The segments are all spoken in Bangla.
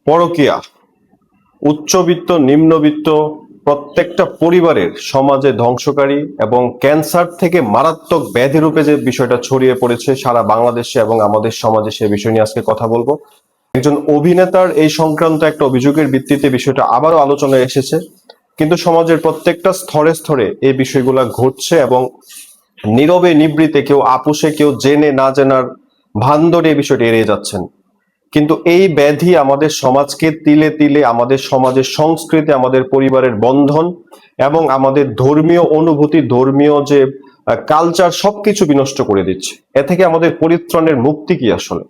পরকীয়া উচ্চবিত্ত নিম্নবিত্ত প্রত্যেকটা পরিবারের সমাজে ধ্বংসকারী এবং ক্যান্সার থেকে মারাত্মক ব্যাধি রূপে যে বিষয়টা ছড়িয়ে পড়েছে সারা বাংলাদেশে এবং আমাদের সমাজে, সে বিষয় নিয়ে আজকে কথা বলবো। একজন অভিনেতার এই সংক্রান্ত একটা অভিযোগের ভিত্তিতে বিষয়টা আবারও আলোচনায় এসেছে, কিন্তু সমাজের প্রত্যেকটা স্তরে স্তরে এই বিষয়গুলা ঘটছে এবং নীরবে নিবৃতে, কেউ আপোষে কেউ জেনে না জেনার ভান ধরে এই বিষয়টি এড়িয়ে যাচ্ছেন। কিন্তু এই ব্যাধি আমাদের সমাজকে তিলে তিলে, আমাদের সমাজের সংস্কৃতি, আমাদের পরিবারের বন্ধন এবং আমাদের ধর্মীয় অনুভূতি, ধর্মীয় যে কালচার, সবকিছু বিনষ্ট করে দিচ্ছে। এ থেকে আমাদের পরিত্রাণের মুক্তি কি? আসলে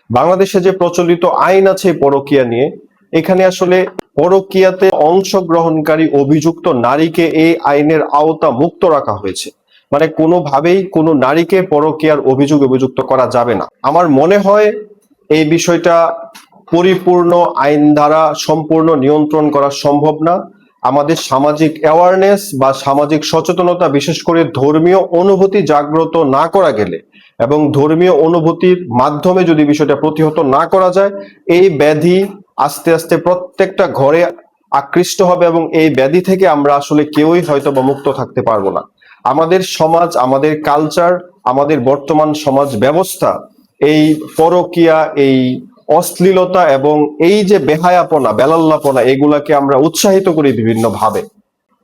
বাংলাদেশে যে প্রচলিত আইন আছে পরকীয়া নিয়ে, এখানে আসলে পরকীয়াতে অংশগ্রহণকারী অভিযুক্ত নারীকে এই আইনের আওতা মুক্ত রাখা হয়েছে। মানে কোনোভাবেই কোনো নারীকে পরকীয়ার অভিযুক্ত করা যাবে না। আমার মনে হয় এই বিষয়টা পরিপূর্ণ আইন দ্বারা সম্পূর্ণ নিয়ন্ত্রণ করা সম্ভব না। আমাদের সামাজিক অ্যাওয়ারনেস বা সামাজিক সচেতনতা, বিশেষ করে ধর্মীয় অনুভূতি জাগ্রত না করা গেলে এবং ধর্মীয় অনুভূতির মাধ্যমে যদি বিষয়টা প্রতিহত না করা যায়, এই ব্যাধি আস্তে আস্তে প্রত্যেকটা ঘরে আকৃষ্ট হবে এবং এই ব্যাধি থেকে আমরা আসলে কেউই হয়তো বা মুক্ত থাকতে পারবো না। আমাদের সমাজ, আমাদের কালচার, আমাদের বর্তমান সমাজ ব্যবস্থা এই পরকীয়া, এই অশ্লীলতা এবং এই যে বেহায়াপনা, বেলাল্লাপনা, এগুলাকে আমরা উৎসাহিত করি বিভিন্ন ভাবে।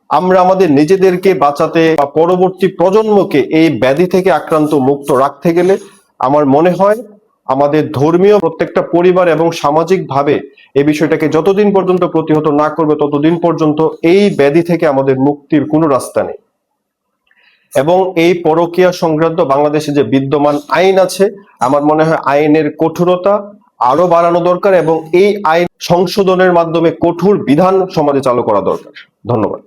আমরা আমাদের নিজেদেরকে বাঁচাতে বা পরবর্তী প্রজন্মকে এই ব্যাধি থেকে আক্রান্ত মুক্ত রাখতে গেলে আমার মনে হয় আমাদের ধর্মীয় প্রত্যেকটা পরিবার এবং সামাজিক ভাবে এই বিষয়টাকে যতদিন পর্যন্ত প্রতিহত না করবে, ততদিন পর্যন্ত এই ব্যাধি থেকে আমাদের মুক্তির কোনো রাস্তা নেই। এবং এই পরকীয়া সংক্রান্ত বাংলাদেশে যে বিদ্যমান আইন আছে, আমার মনে হয় আইনের কঠোরতা আরো বাড়ানো দরকার এবং এই আইন সংশোধনের মাধ্যমে কঠোর বিধান সমাজে চালু করা দরকার। ধন্যবাদ।